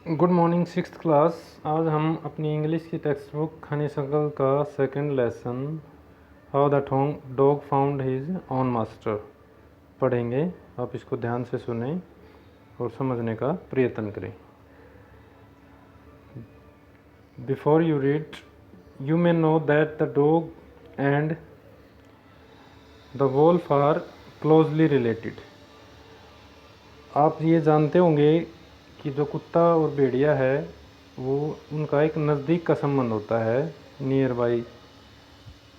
Good morning sixth class. आज हम अपनी इंग्लिश की टेक्स्ट बुक हनीशंकल का second lesson how the dog found his own master पढ़ेंगे। आप इसको ध्यान से सुने और समझने का प्रयत्न करें। Before you read, you may know that the dog and the wolf are closely related. आप ये जानते होंगे कि जो कुत्ता और भेड़िया है वो उनका एक नज़दीक का संबंध होता है, नियर बाई,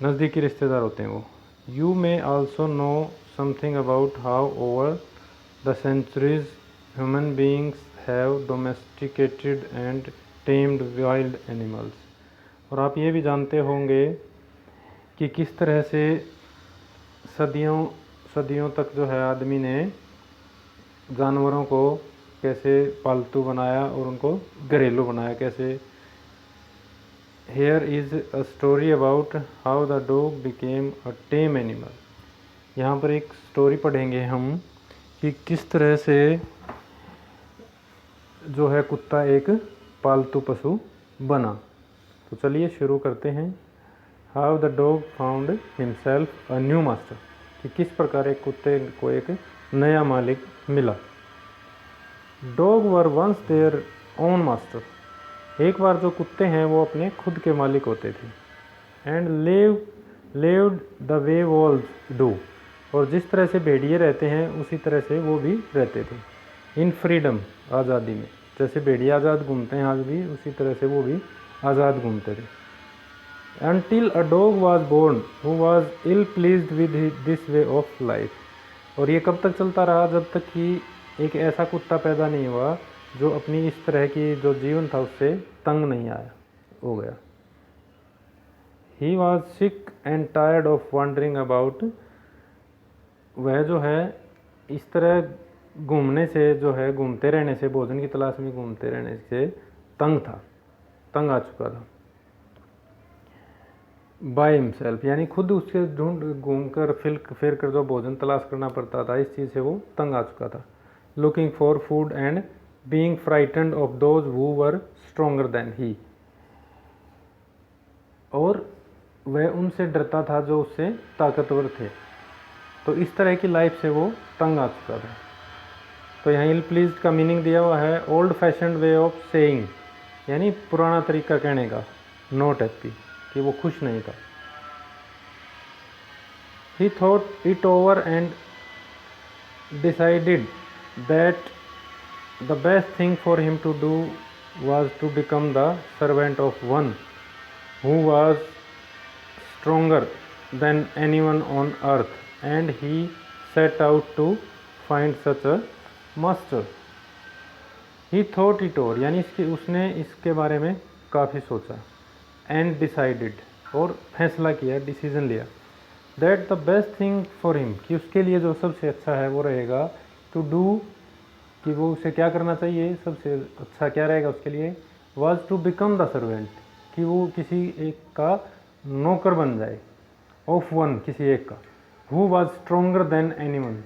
नज़दीकी रिश्तेदार होते हैं वो। You may also know something about how over the centuries human beings have domesticated and tamed wild animals. और आप ये भी जानते होंगे कि किस तरह से सदियों सदियों तक जो है आदमी ने जानवरों को कैसे पालतू बनाया और उनको घरेलू बनाया कैसे। Here is a story about how the dog became a time animal. यहाँ पर एक स्टोरी पढ़ेंगे हम कि किस तरह से जो है कुत्ता एक पालतू पशु बना। तो चलिए शुरू करते हैं। How the dog found himself a new master, कि किस प्रकार एक कुत्ते को एक नया मालिक मिला। Dog were once their own master. एक बार जो कुत्ते हैं वो अपने खुद के मालिक होते थे। And lived the way valves do. और जिस तरह से भेड़िए रहते हैं उसी तरह से वो भी रहते थे। इन फ्रीडम, आज़ादी में। जैसे भेड़िए आज़ाद घूमते हैं आज भी, उसी तरह से वो भी आज़ाद घूमते थे। Until a dog was born who was ill pleased with this way of life। और ये कब तक चलता रहा? जब तक कि एक ऐसा कुत्ता पैदा नहीं हुआ जो अपनी इस तरह की जो जीवन था उससे तंग नहीं आया हो गया। He was sick and tired of wandering about। वह जो है इस तरह घूमने से, जो है घूमते रहने से, भोजन की तलाश में घूमते रहने से तंग आ चुका था। बाय हिमसेल्फ, यानी खुद उसके ढूंढ घूम कर फिर कर जो भोजन तलाश करना पड़ता था, इस चीज़ से वो तंग आ चुका था। Looking for food and being frightened of those who were stronger than he. और वह उनसे डरता था जो उससे ताकतवर थे। तो इस तरह की लाइफ से वो तंग आ चुका था। तो यहाँ इल प्लीज्ड का मीनिंग दिया हुआ है old fashioned way of saying, यानी पुराना तरीका कहने का, नॉट हैप्पी, कि वो खुश नहीं था। He thought it over and decided that the best thing for him to do was to become the servant of one who was stronger than anyone on earth, and he set out to find such a master। He thought it over, यानी उसने इसके बारे में काफ़ी सोचा। And decided, और फैसला किया, डिसीजन लिया। That the best thing for him, कि उसके लिए जो सबसे अच्छा है वो रहेगा टू डू, कि वो उसे क्या करना चाहिए, सबसे अच्छा क्या रहेगा उसके लिए, was to become the servant, कि वो किसी एक का नौकर बन जाए, ऑफ वन, किसी एक का, who was stronger than anyone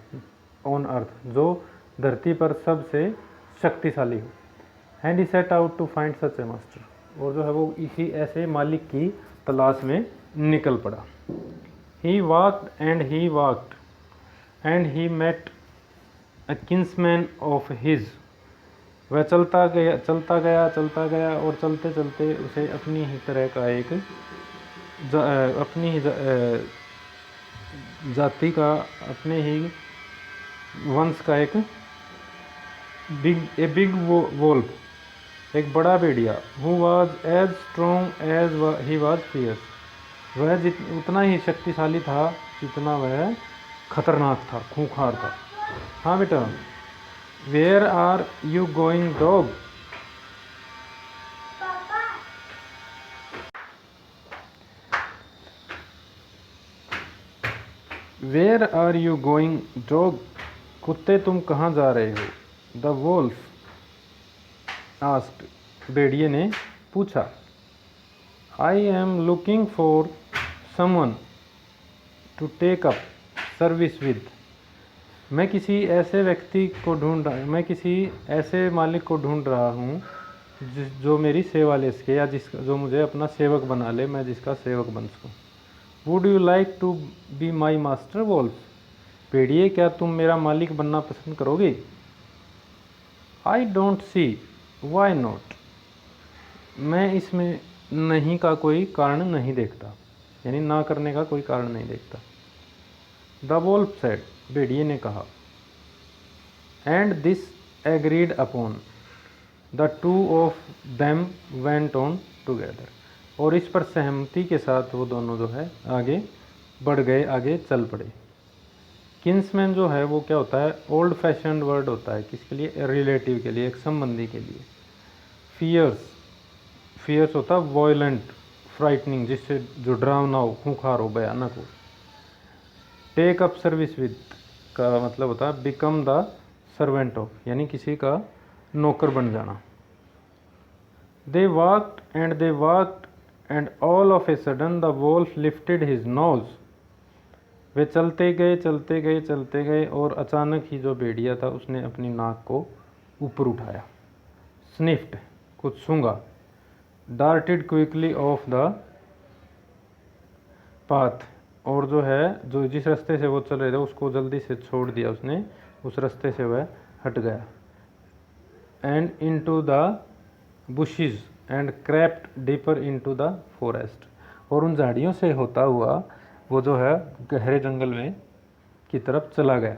on earth, जो धरती पर सबसे शक्तिशाली हो। And he set out to find such a master, और जो है वो इसी ऐसे मालिक की तलाश में निकल पड़ा। He walked and he met a kinsman of his। वह चलता गया और चलते चलते उसे अपनी ही तरह का एक अपनी ही जाति का, अपने ही वंश का एक बिग वोल्फ, एक बड़ा भेड़िया, who was as strong as he was fierce। वह उतना ही शक्तिशाली था जितना वह खतरनाक था, खूंखार था। हाँ बेटा, where are you going dog. Where are you going dog, कुत्ते तुम कहाँ जा रहे हो। द वोल्फ आस्क्ड, भेड़िए ने पूछा। I am looking for someone to take up service with. मैं किसी ऐसे मालिक को ढूंढ रहा हूँ जो मेरी सेवा ले सके, या जो मुझे अपना सेवक बना ले, मैं जिसका सेवक बन सकूँ। Would you like to be my master wolf, भेड़िए क्या तुम मेरा मालिक बनना पसंद करोगे? I don't see why not, मैं इसमें नहीं का कोई कारण नहीं देखता, यानी ना करने का कोई कारण नहीं देखता। द वोल्फ सेड, भेड़िए ने कहा। And this agreed upon the two of them went on together, और इस पर सहमति के साथ वो दोनों जो है आगे बढ़ गए, आगे चल पड़े। किन्समैन जो है वो क्या होता है? ओल्ड फैशन्ड वर्ड होता है किसके लिए? रिलेटिव के लिए, एक संबंधी के लिए। फियर्स होता है वॉयलेंट, फ्राइटनिंग, जिससे जो डरावना हो, खूंखार हो, भयानक हो। टेक अप सर्विस विद का मतलब होता है बिकम द सर्वेंट ऑफ, यानी किसी का नौकर बन जाना। They walked and all of a sudden the wolf lifted his nose, वे चलते गए और अचानक ही जो भेड़िया था उसने अपनी नाक को ऊपर उठाया। स्निफ्ड, कुछ सूंघा। Darted quickly of the path, और जो है जो जिस रास्ते से वो चल रहे थे उसको जल्दी से छोड़ दिया उसने, उस रास्ते से वह हट गया। And into the bushes and crept deeper into the forest, और उन झाड़ियों से होता हुआ वो जो है गहरे जंगल में की तरफ चला गया।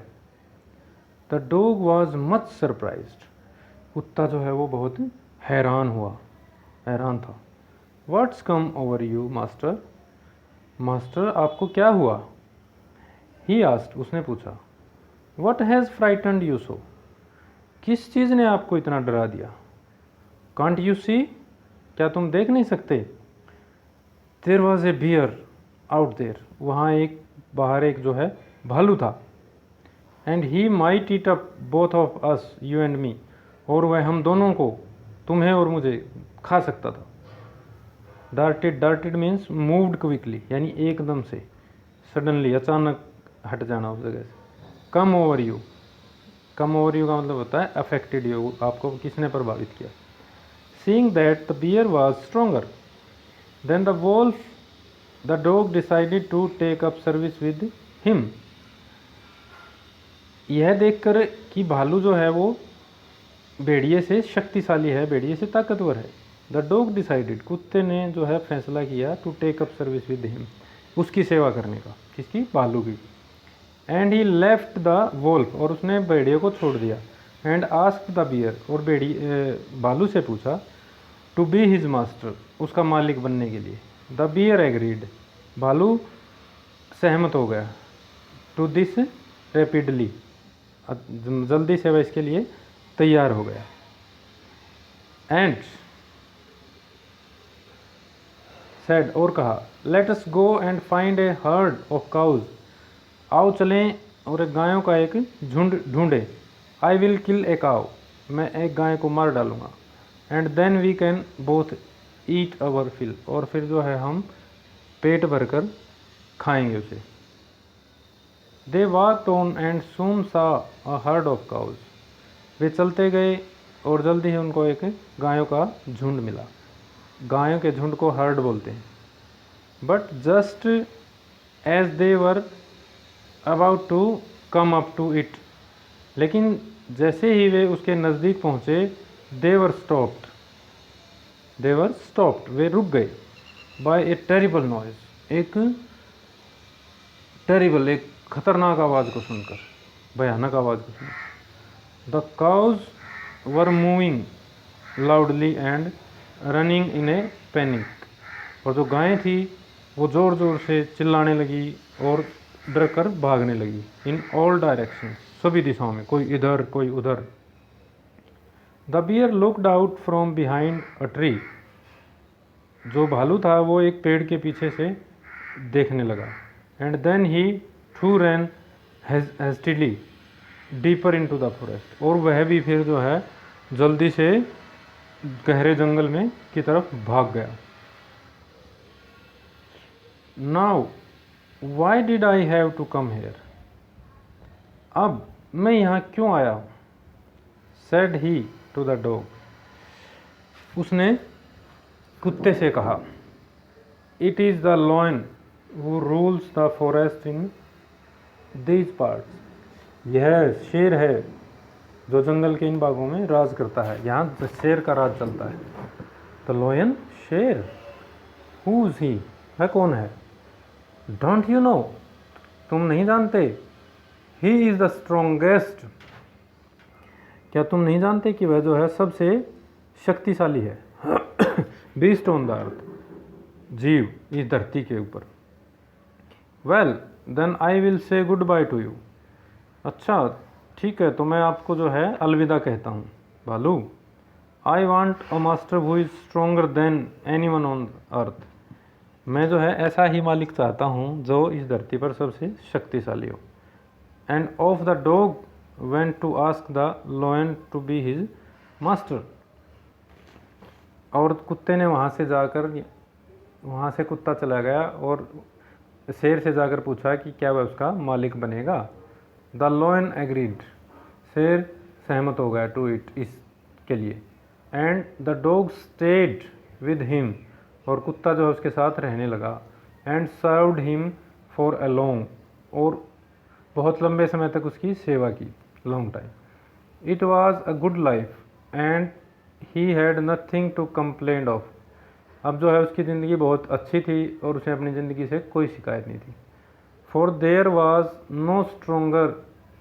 The dog was much surprised, कुत्ता जो है वो बहुत हैरान था। What's come over you master, master आपको क्या हुआ? ही आस्क्ड, उसने पूछा। What has frightened you so, किस चीज़ ने आपको इतना डरा दिया? कांट यू सी, क्या तुम देख नहीं सकते? There was a bear out there, वहाँ बाहर एक जो है भालू था। And he might eat up both of us, you and me, और वह हम दोनों को, तुम्हें और मुझे, खा सकता था। डार्टेड मीन्स मूव्ड क्विकली, यानी एकदम से, सडनली, अचानक हट जाना उस जगह से। कम ओवर यू का मतलब होता है अफेक्टेड यू, आपको किसने प्रभावित किया। Seeing that the bear was stronger than the wolf, the dog decided to take up service with him, यह देखकर कि भालू जो है वो भेड़िए से शक्तिशाली है, भेड़िए से ताकतवर है। द डॉग डिसाइडेड, कुत्ते ने जो है फैसला किया, to take up service with him, उसकी सेवा करने का, किसकी? भालू की। And he left the wolf, और उसने भेड़िए को छोड़ दिया। एंड आस्क्ड द बियर, और भालू से पूछा, टू बी हिज मास्टर, उसका मालिक बनने के लिए। द बियर एग्रीड, भालू सहमत हो गया। टू दिस रैपिडली, जल्दी से वह इसके लिए तैयार हो गया। एंड सेड, और कहा, let us go and find A heard of cause, आओ चलें और एक गायों का एक झुंड ढूंढे। I will kill a cow, मैं एक गाय को मार डालूंगा। And then we can both eat our fill, और फिर जो है हम पेट भरकर खाएंगे उसे। They walked on and soon saw a herd of cows, वे चलते गए और जल्दी ही उनको एक गायों का झुंड मिला। गायों के झुंड को हर्ड बोलते हैं। But just as they were about to come up to it, लेकिन जैसे ही वे उसके नज़दीक पहुँचे, दे वर स्टॉप्ड, वे रुक गए। बाय ए टेरिबल नॉइज, एक खतरनाक आवाज़ को सुनकर, भयानक आवाज़ को सुनकर। The cows were moving loudly and running in a panic, और जो गायें थी वो ज़ोर ज़ोर से चिल्लाने लगी और डर कर भागने लगी। इन ऑल डायरेक्शन, सभी दिशाओं में, कोई इधर कोई उधर। The bear looked out from behind a tree, जो भालू था वो एक पेड़ के पीछे से देखने लगा। And then he too ran hastily deeper into the forest, और वह भी फिर जो है जल्दी से गहरे जंगल में की तरफ भाग गया। Now why did I have to come here, अब मैं यहाँ क्यों आया हूँ? Said he to the dog, उसने कुत्ते से कहा, it is the lion who rules the forest in these parts. यह शेर है जो जंगल के इन भागों में राज करता है, यहाँ शेर का राज चलता है। द लॉयन, शेर। हु इज ही, वह कौन है? डोंट यू नो, तुम नहीं जानते? ही इज़ द स्ट्रोंगेस्ट, क्या तुम नहीं जानते कि वह जो है सबसे शक्तिशाली है? बीस्ट ऑन द अर्थ, जीव इस धरती के ऊपर। Well then I will say goodbye to you. अच्छा ठीक है, तो मैं आपको जो है अलविदा कहता हूँ भालू। I want a master who is stronger then any one on earth. मैं जो है ऐसा ही मालिक चाहता हूँ जो इस धरती पर सबसे शक्तिशाली हो। And off the dog went to ask the lion to be his master. और कुत्ते ने वहाँ से कुत्ता चला गया और शेर से जाकर पूछा कि क्या वह उसका मालिक बनेगा। द लॉयन एग्रीड, शेर सहमत हो गया टू इट, इसके लिए। And the dog stayed with him, और कुत्ता जो है उसके साथ रहने लगा। And served him for a long, और बहुत लंबे समय तक उसकी सेवा की, long time. It was a good life and he had nothing to complain of. अब जो है उसकी ज़िंदगी बहुत अच्छी थी और उसे अपनी ज़िंदगी से कोई शिकायत नहीं थी। For there was no stronger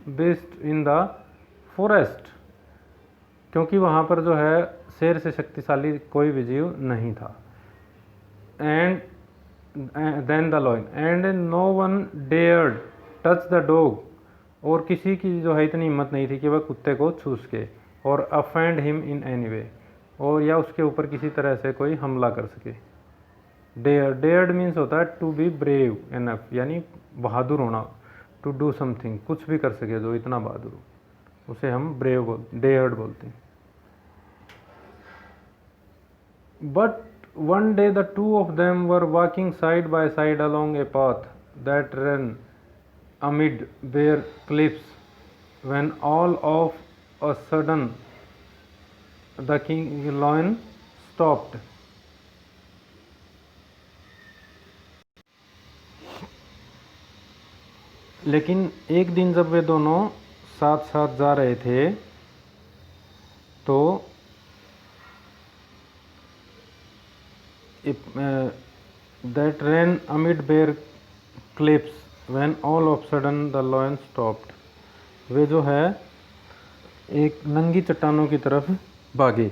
beast in the forest, क्योंकि वहाँ पर जो है शेर से शक्तिशाली कोई भी जीव नहीं था। And then the lion and no one dared touch the dog, और किसी की जो है इतनी हिम्मत नहीं थी कि वह कुत्ते को छू सके, और offend him in any way, और या उसके ऊपर किसी तरह से कोई हमला कर सके। डेयर्ड मीन्स होता है टू बी ब्रेव एनफ, यानी बहादुर होना। टू डू समथिंग, कुछ भी कर सके जो इतना बहादुर हो, उसे हम डेयर्ड बोलते हैं। But one day the two of them were walking side by side along a path that ran amid bare cliffs, when all of a sudden the king lion stopped. लेकिन एक दिन जब वे दोनों साथ साथ जा रहे थे तो that ran amid bare cliffs when all of sudden the lion stopped. वे जो है एक नंगी चट्टानों की तरफ भागे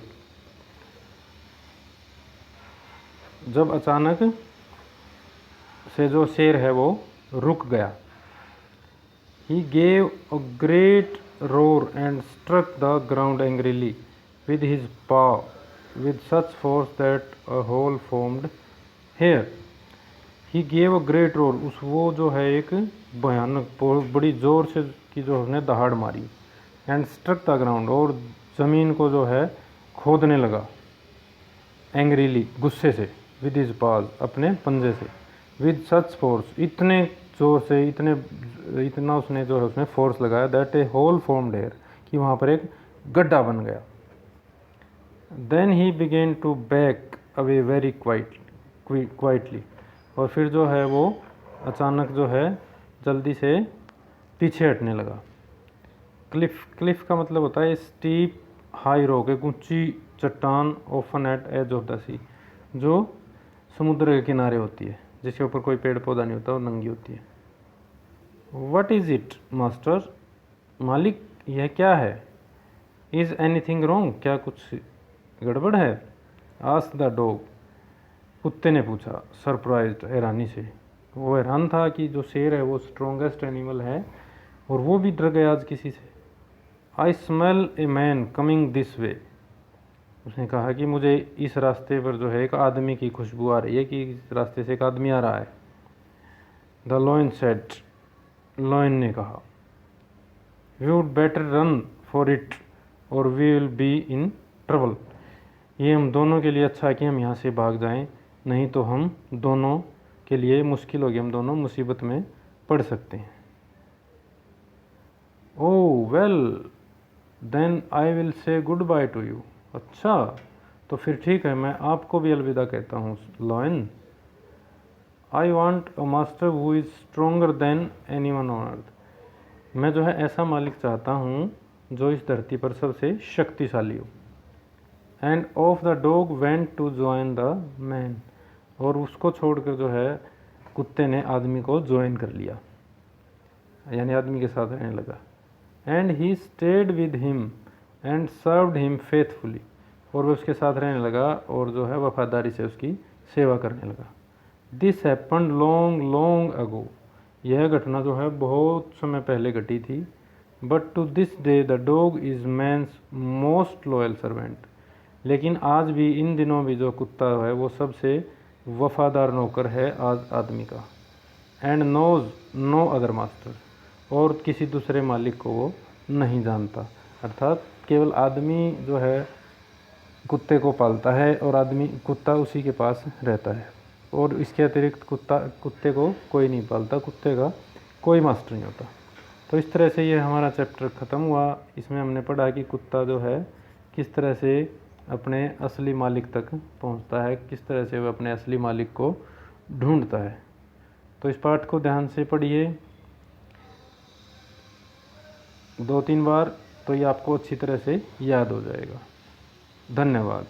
जब अचानक से जो शेर है वो रुक गया। He gave a great roar and struck the ground angrily with his paw with such force that a hole formed here. He gave a great roar, वो जो है एक भयानक बड़ी जोर से की जो उसने दहाड़ मारी। एंड स्ट्रक द ग्राउंड, और ज़मीन को जो है खोदने लगा। एंग्रीली, गुस्से से। विद हिज पाज, अपने पंजे से। विद सच फोर्स, इतने जोर से, इतना उसने जो है उसमें फोर्स लगाया that a hole formed here, कि वहाँ पर एक गड्ढा बन गया। Then he began to back away very quietly, और फिर जो है वो अचानक जो है जल्दी से पीछे हटने लगा। क्लिफ का मतलब होता है स्टीप हाई रॉक, एक ऊंची चट्टान, often at edge of the sea, जो समुद्र के किनारे होती है, जिसके ऊपर कोई पेड़ पौधा नहीं होता और नंगी होती है। वट इज़ इट मास्टर, मालिक यह क्या है? इज़ एनीथिंग रॉन्ग, क्या कुछ गड़बड़ है? आस्क द डॉग, कुत्ते ने पूछा, सरप्राइज्ड, हैरानी से। वो हैरान था कि जो शेर है वो स्ट्रॉन्गेस्ट एनिमल है और वो भी डर गया आज किसी से। I smell a man coming this way, उसने कहा कि मुझे इस रास्ते पर जो है एक आदमी की खुशबू आ रही है, कि इस रास्ते से एक आदमी आ रहा है। द लॉयन सेड, लॉयन ने कहा, we would better run for it और we will be in trouble. ये हम दोनों के लिए अच्छा है कि हम यहाँ से भाग जाएं, नहीं तो हम दोनों के लिए मुश्किल होगी, हम दोनों मुसीबत में पड़ सकते हैं। Oh well then I will say goodbye to you. अच्छा तो फिर ठीक है, मैं आपको भी अलविदा कहता हूँ lion. I want a master who is stronger then any one on earth. मैं जो है ऐसा मालिक चाहता हूँ जो इस धरती पर सबसे शक्तिशाली हो। And off the dog went to join the man. और उसको छोड़कर जो है कुत्ते ने आदमी को ज्वाइन कर लिया, यानी आदमी के साथ रहने लगा। And he stayed with him and served him faithfully. और वह उसके साथ रहने लगा और जो है वफादारी से उसकी सेवा करने लगा। This happened long long ago. यह घटना जो है बहुत समय पहले घटी थी। But to this day the dog is man's most loyal servant. लेकिन आज भी, इन दिनों भी जो कुत्ता है वो सबसे वफादार नौकर है आज आदमी का। And knows no other master. और किसी दूसरे मालिक को वो नहीं जानता। अर्थात केवल आदमी जो है कुत्ते को पालता है और आदमी कुत्ता उसी के पास रहता है, और इसके अतिरिक्त कुत्ते को कोई नहीं पालता, कुत्ते का कोई मास्टर नहीं होता। तो इस तरह से ये हमारा चैप्टर ख़त्म हुआ। इसमें हमने पढ़ा कि कुत्ता जो है किस तरह से अपने असली मालिक तक पहुंचता है, किस तरह से वह अपने असली मालिक को ढूंढता है। तो इस पाठ को ध्यान से पढ़िए 2-3 बार, तो ये आपको अच्छी तरह से याद हो जाएगा। धन्यवाद।